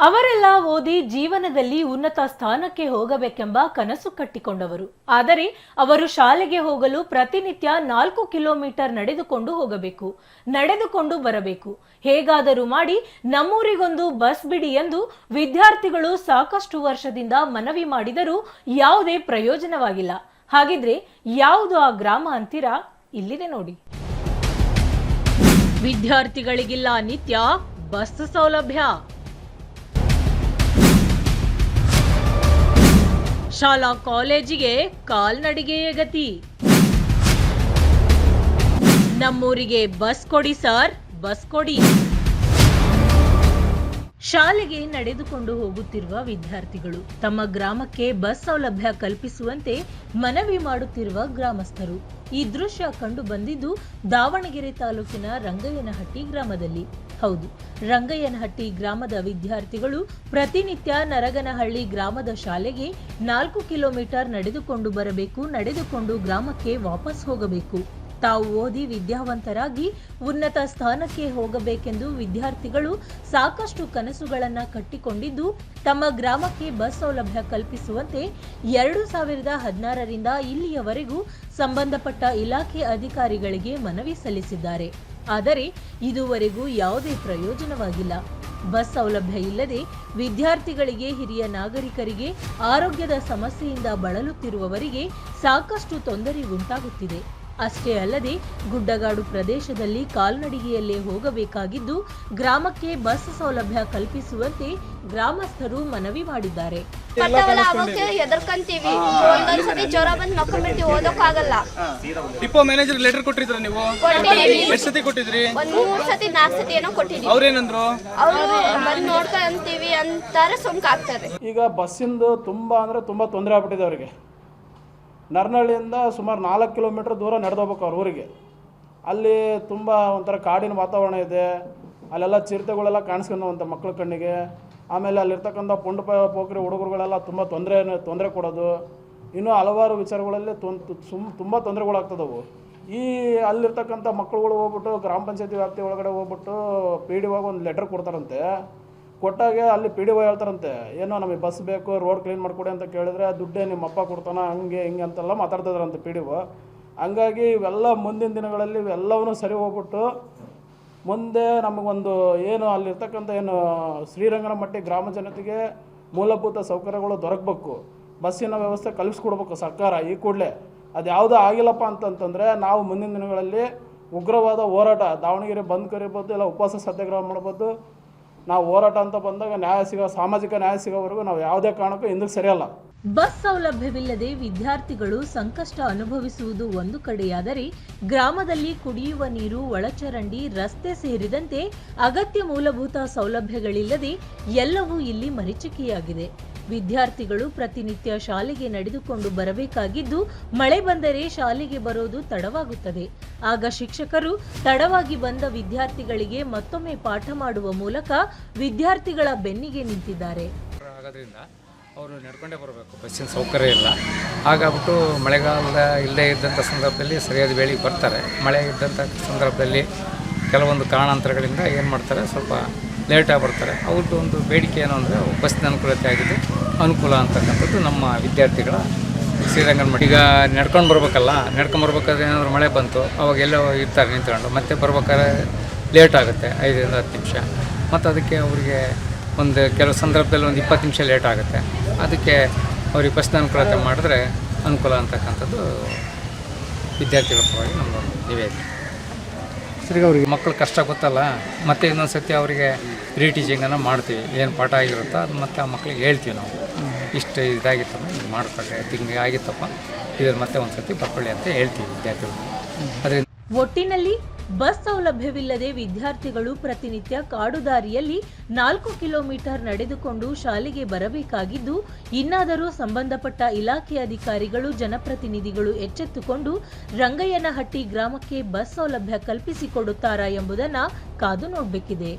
ಅವರೆಲ್ಲ ಓದಿ ಜೀವನದಲ್ಲಿ ಉನ್ನತ ಸ್ಥಾನಕ್ಕೆ ಹೋಗಬೇಕೆಂಬ ಕನಸು ಕಟ್ಟಿಕೊಂಡವರು. ಆದರೆ ಅವರು ಶಾಲೆಗೆ ಹೋಗಲು ಪ್ರತಿನಿತ್ಯ 4 ಕಿಲೋಮೀಟರ್ ನಡೆದುಕೊಂಡು ಹೋಗಬೇಕು, ನಡೆದುಕೊಂಡು ಬರಬೇಕು. ಹೇಗಾದರೂ ಮಾಡಿ ನಮ್ಮೂರಿಗೊಂದು ಬಸ್ ಬಿಡಿ ಎಂದು ವಿದ್ಯಾರ್ಥಿಗಳು ಸಾಕಷ್ಟು ವರ್ಷದಿಂದ ಮನವಿ ಮಾಡಿದರೂ ಯಾವುದೇ ಪ್ರಯೋಜನವಾಗಿಲ್ಲ. ಹಾಗಿದ್ರೆ ಯಾವುದು ಆ ಗ್ರಾಮ ಅಂತೀರಾ? ಇಲ್ಲಿದೆ ನೋಡಿ. ವಿದ್ಯಾರ್ಥಿಗಳಿಗಿಲ್ಲ ನಿತ್ಯ ಬಸ್ ಸೌಲಭ್ಯ. ಶಾಲಾ ಕಾಲೇಜಿಗೆ ಕಾಲ್ನಡಿಗೆಯೇ ಗತಿ. ನಮ್ಮೂರಿಗೆ ಬಸ್ ಕೊಡಿ ಸರ್, ಬಸ್ ಕೊಡಿ. ಶಾಲೆಗೆ ನಡೆದುಕೊಂಡು ಹೋಗುತ್ತಿರುವ ವಿದ್ಯಾರ್ಥಿಗಳು ತಮ್ಮ ಗ್ರಾಮಕ್ಕೆ ಬಸ್ ಸೌಲಭ್ಯ ಕಲ್ಪಿಸುವಂತೆ ಮನವಿ ಮಾಡುತ್ತಿರುವ ಗ್ರಾಮಸ್ಥರು. ಈ ದೃಶ್ಯ ಕಂಡು ಬಂದಿದ್ದು ದಾವಣಗೆರೆ ತಾಲೂಕಿನ ರಂಗಯ್ಯನಹಟ್ಟಿ ಗ್ರಾಮದಲ್ಲಿ. ಹೌದು, ರಂಗಯ್ಯನಹಟ್ಟಿ ಗ್ರಾಮದ ವಿದ್ಯಾರ್ಥಿಗಳು ಪ್ರತಿನಿತ್ಯ ನರಗನಹಳ್ಳಿ ಗ್ರಾಮದ ಶಾಲೆಗೆ 4 ಕಿಲೋಮೀಟರ್ ನಡೆದುಕೊಂಡು ಬರಬೇಕು, ನಡೆದುಕೊಂಡು ಗ್ರಾಮಕ್ಕೆ ವಾಪಸ್ ಹೋಗಬೇಕು. ತಾವು ಓದಿ ವಿದ್ಯಾವಂತರಾಗಿ ಉನ್ನತ ಸ್ಥಾನಕ್ಕೆ ಹೋಗಬೇಕೆಂದು ವಿದ್ಯಾರ್ಥಿಗಳು ಸಾಕಷ್ಟು ಕನಸುಗಳನ್ನ ಕಟ್ಟಿಕೊಂಡಿದ್ದು, ತಮ್ಮ ಗ್ರಾಮಕ್ಕೆ ಬಸ್ ಸೌಲಭ್ಯ ಕಲ್ಪಿಸುವಂತೆ 2016ರಿಂದ ಇಲ್ಲಿಯವರೆಗೂ ಸಂಬಂಧಪಟ್ಟ ಇಲಾಖೆ ಅಧಿಕಾರಿಗಳಿಗೆ ಮನವಿ ಸಲ್ಲಿಸಿದ್ದಾರೆ. ಆದರೆ ಇದುವರೆಗೂ ಯಾವುದೇ ಪ್ರಯೋಜನವಾಗಿಲ್ಲ. ಬಸ್ ಸೌಲಭ್ಯ ಇಲ್ಲದೆ ವಿದ್ಯಾರ್ಥಿಗಳಿಗೆ, ಹಿರಿಯ ನಾಗರಿಕರಿಗೆ, ಆರೋಗ್ಯದ ಸಮಸ್ಯೆಯಿಂದ ಬಳಲುತ್ತಿರುವವರಿಗೆ ಸಾಕಷ್ಟು ತೊಂದರೆ ಉಂಟಾಗುತ್ತಿದೆ. ಅಷ್ಟೇ ಅಲ್ಲದೆ ಗುಡ್ಡಗಾಡು ಪ್ರದೇಶದಲ್ಲಿ ಕಾಲ್ನಡಿಗೆಯಲ್ಲೇ ಹೋಗಬೇಕಾಗಿದ್ದು, ಗ್ರಾಮಕ್ಕೆ ಬಸ್ ಸೌಲಭ್ಯ ಕಲ್ಪಿಸುವಂತೆ ಗ್ರಾಮಸ್ಥರು ಮನವಿ ಮಾಡಿದ್ದಾರೆ. ಒಂದೊಂದ್ಸತಿ ಜ್ವರ ಬಂದು ಮಕ್ಕೊಂಡ್ಬಿಡ್ತೀವಿ, ಓದೋಕ್ಕಾಗಲ್ಲ. ಡಿಪೋ ಮ್ಯಾನೇಜರ್ ಲೆಟರ್ ಕೊಟ್ಟಿದ್ರ ನೀವು? ಎಷ್ಟು ಸತಿ ಕೊಟ್ಟಿದ್ರಿ? 3 ಸತಿ 4 ಸತಿ ಏನೋ ಕೊಟ್ಟಿದ್ವಿ. ಅವ್ರೇನಂದ್ರು? ಅವರು ಬಂದು ನೋಡ್ಕೊಂತೀವಿ ಅಂತಾರೆ, ಸುಮ್ಕ ಆಗ್ತಾರೆ. ಈಗ ಬಸ್ಸಿಂದು ತುಂಬಾ ಅಂದ್ರೆ ತುಂಬಾ ತೊಂದರೆ ಆಗ್ಬಿಟ್ಟಿದೆ ಅವರಿಗೆ. ನರನಹಳ್ಳಿಯಿಂದ ಸುಮಾರು 4 ಕಿಲೋಮೀಟರ್ ದೂರ ನಡೆದೋಗ್ಬೇಕು ಅವ್ರ ಊರಿಗೆ. ಅಲ್ಲಿ ತುಂಬ ಒಂಥರ ಕಾಡಿನ ವಾತಾವರಣ ಇದೆ. ಅಲ್ಲೆಲ್ಲ ಚಿರತೆಗಳೆಲ್ಲ ಕಾಣಿಸ್ಕೊಂಡವಂಥ ಮಕ್ಕಳ ಕಣ್ಣಿಗೆ. ಆಮೇಲೆ ಅಲ್ಲಿರ್ತಕ್ಕಂಥ ಪೋಖ್ರಿ ಹುಡುಗರುಗಳೆಲ್ಲ ತುಂಬ ತೊಂದರೆ ಕೊಡೋದು. ಇನ್ನೂ ಹಲವಾರು ವಿಚಾರಗಳಲ್ಲಿ ತುಂಬ ತೊಂದರೆಗಳಾಗ್ತದವು. ಈ ಅಲ್ಲಿರ್ತಕ್ಕಂಥ ಮಕ್ಕಳುಗಳು ಹೋಗ್ಬಿಟ್ಟು ಗ್ರಾಮ ಪಂಚಾಯತಿ ವ್ಯಾಪ್ತಿ ಒಳಗಡೆ ಹೋಗ್ಬಿಟ್ಟು PDO ಒಂದು ಲೆಟರ್ ಕೊಡ್ತಾರಂತೆ. ಕೊಟ್ಟಾಗೆ ಅಲ್ಲಿ PDO ಹೇಳ್ತಾರಂತೆ, ಏನೋ ನಮಗೆ ಬಸ್ ಬೇಕು, ರೋಡ್ ಕ್ಲೀನ್ ಮಾಡಿಕೊಡಿ ಅಂತ ಕೇಳಿದ್ರೆ ದುಡ್ಡೇ ನಿಮ್ಮ ಅಪ್ಪ ಕೊಡ್ತಾನ, ಹಂಗೆ ಹಿಂಗೆ ಅಂತೆಲ್ಲ ಮಾತಾಡ್ತಿದ್ರಂತೆ PDO. ಹಂಗಾಗಿ ಇವೆಲ್ಲ ಮುಂದಿನ ದಿನಗಳಲ್ಲಿ ಇವೆಲ್ಲವೂ ಸರಿ ಹೋಗ್ಬಿಟ್ಟು ಮುಂದೆ ನಮಗೊಂದು ಏನು ಅಲ್ಲಿರ್ತಕ್ಕಂಥ ಏನು ಶ್ರೀರಂಗನಮಟ್ಟಿ ಗ್ರಾಮ ಜನತೆಗೆ ಮೂಲಭೂತ ಸೌಕರ್ಯಗಳು ದೊರಕಬೇಕು, ಬಸ್ಸಿನ ವ್ಯವಸ್ಥೆ ಕಲ್ಪಿಸ್ಕೊಡ್ಬೇಕು ಸರ್ಕಾರ ಈ ಕೂಡಲೇ. ಅದು ಯಾವುದೂ ಆಗಿಲ್ಲಪ್ಪ ಅಂತಂತಂದರೆ ನಾವು ಮುಂದಿನ ದಿನಗಳಲ್ಲಿ ಉಗ್ರವಾದ ಹೋರಾಟ, ದಾವಣಗೆರೆ ಬಂದ್ ಕರಿಬೋದು, ಇಲ್ಲ ಉಪವಾಸ ಸತ್ಯಾಗ್ರಹ ಮಾಡ್ಬೋದು. ನಾವು ಹೋರಾಟ ಅಂತ ಬಂದಾಗ ಸಾಮಾಜಿಕ ನ್ಯಾಯ ಸಿಗೋವರೆಗೂ ನಾವು ಯಾವುದೇ ಕಾರಣಕ್ಕೂ ಹಿಂದಕ್ಕೆ ಸರಿಯಲ್ಲ. ಬಸ್ ಸೌಲಭ್ಯವಿಲ್ಲದೆ ವಿದ್ಯಾರ್ಥಿಗಳು ಸಂಕಷ್ಟ ಅನುಭವಿಸುವುದು ಒಂದು ಕಡೆಯಾದರೆ, ಗ್ರಾಮದಲ್ಲಿ ಕುಡಿಯುವ ನೀರು, ಒಳಚರಂಡಿ, ರಸ್ತೆ ಸೇರಿದಂತೆ ಅಗತ್ಯ ಮೂಲಭೂತ ಸೌಲಭ್ಯಗಳಿಲ್ಲದೆ ಎಲ್ಲವೂ ಇಲ್ಲಿ ಮರೀಚಿಕೆಯಾಗಿದೆ. ವಿದ್ಯಾರ್ಥಿಗಳು ಪ್ರತಿನಿತ್ಯ ಶಾಲೆಗೆ ನಡೆದುಕೊಂಡು ಬರಬೇಕಾಗಿದ್ದು, ಮಳೆ ಬಂದರೆ ಶಾಲೆಗೆ ಬರೋದು ತಡವಾಗುತ್ತದೆ. ಆಗ ಶಿಕ್ಷಕರು ತಡವಾಗಿ ಬಂದ ವಿದ್ಯಾರ್ಥಿಗಳಿಗೆ ಮತ್ತೊಮ್ಮೆ ಪಾಠ ಮಾಡುವ ಮೂಲಕ ವಿದ್ಯಾರ್ಥಿಗಳ ಬೆನ್ನಿಗೆ ನಿಂತಿದ್ದಾರೆ. ಅವರು ನಡ್ಕೊಂಡೇ ಬರಬೇಕು, ಬಸ್ಸಿನ ಸೌಕರ್ಯ ಇಲ್ಲ. ಹಾಗಾಗ್ಬಿಟ್ಟು ಮಳೆಗಾಲದ ಇಲ್ಲದೇ ಇದ್ದಂಥ ಸಂದರ್ಭದಲ್ಲಿ ಸರಿಯಾದ ವೇಳೆಗೆ ಬರ್ತಾರೆ. ಮಳೆ ಇದ್ದಂಥ ಸಂದರ್ಭದಲ್ಲಿ ಕೆಲವೊಂದು ಕಾರಣಾಂತರಗಳಿಂದ ಏನು ಮಾಡ್ತಾರೆ, ಸ್ವಲ್ಪ ಲೇಟಾಗಿ ಬರ್ತಾರೆ. ಅವ್ರದ್ದು ಒಂದು ಬೇಡಿಕೆ ಏನು ಅಂದರೆ ಬಸ್ಸಿನ ಅನುಕೂಲತೆ ಆಗಿದೆ, ಅನುಕೂಲ ಅಂತಕ್ಕಂಥದ್ದು ನಮ್ಮ ವಿದ್ಯಾರ್ಥಿಗಳ ಶ್ರೀರಂಗನಮಟ್ಟಿ. ಈಗ ನಡ್ಕೊಂಡು ಬರ್ಬೇಕಾದ್ರೆ ಏನಾದರೂ ಮಳೆ ಬಂತು, ಅವಾಗ ಎಲ್ಲೋ ಇರ್ತಾರೆ ನಿಂತ್ಕೊಂಡು, ಮತ್ತೆ ಬರ್ಬೇಕಾದ್ರೆ ಲೇಟ್ ಆಗುತ್ತೆ 5ರಿಂದ 10 ನಿಮಿಷ. ಮತ್ತು ಅದಕ್ಕೆ ಅವರಿಗೆ ಕೆಲವು ಸಂದರ್ಭದಲ್ಲಿ 20 ನಿಮಿಷ ಲೇಟ್ ಆಗುತ್ತೆ. ಅದಕ್ಕೆ ಅವ್ರಿಗೆ ಬಸ್ನ ಅನುಕೂಲತೆ ಮಾಡಿದ್ರೆ ಅನುಕೂಲ ಅಂತಕ್ಕಂಥದ್ದು ವಿದ್ಯಾರ್ಥಿಗಳ ಪರವಾಗಿ ನಮ್ಮ ನಿವೇದನೆ. ಸರಿ, ಅವ್ರಿಗೆ ಮಕ್ಕಳು ಕಷ್ಟ ಗೊತ್ತಲ್ಲ, ಮತ್ತು ಇನ್ನೊಂದು ಸರ್ತಿ ಅವರಿಗೆ ರೀಟೀಚಿಂಗನ್ನು ಮಾಡ್ತೀವಿ. ಏನು ಪಾಠ ಆಗಿರುತ್ತೋ ಅದು ಮತ್ತೆ ಆ ಮಕ್ಕಳಿಗೆ ಹೇಳ್ತೀವಿ ನಾವು, ಇಷ್ಟು ಇದಾಗಿತ್ತಮ್ಮ, ಇದು ಮಾಡ್ತಾರೆ, ಹಿಂಗೆ ಆಗಿತ್ತಪ್ಪ, ಇದ್ರ ಮತ್ತೆ ಒಂದು ಸರ್ತಿ ಬರ್ಕೊಳ್ಳಿ ಅಂತ ಹೇಳ್ತೀವಿ ವಿದ್ಯಾರ್ಥಿಗಳು. ಅದರಿಂದ ಒಟ್ಟಿನಲ್ಲಿ ಬಸ್ ಸೌಲಭ್ಯವಿಲ್ಲದೆ ವಿದ್ಯಾರ್ಥಿಗಳು ಪ್ರತಿನಿತ್ಯ ಕಾಡುದಾರಿಯಲ್ಲಿ 4 ಕಿಲೋಮೀಟರ್ ನಡೆದುಕೊಂಡು ಶಾಲೆಗೆ ಬರಬೇಕಾಗಿದ್ದು, ಇನ್ನಾದರೂ ಸಂಬಂಧಪಟ್ಟ ಇಲಾಖೆ ಅಧಿಕಾರಿಗಳು, ಜನಪ್ರತಿನಿಧಿಗಳು ಎಚ್ಚೆತ್ತುಕೊಂಡು ರಂಗಯ್ಯನಹಟ್ಟಿ ಗ್ರಾಮಕ್ಕೆ ಬಸ್ ಸೌಲಭ್ಯ ಕಲ್ಪಿಸಿಕೊಡುತ್ತಾರಾ ಎಂಬುದನ್ನು ಕಾದು ನೋಡಬೇಕಿದೆ.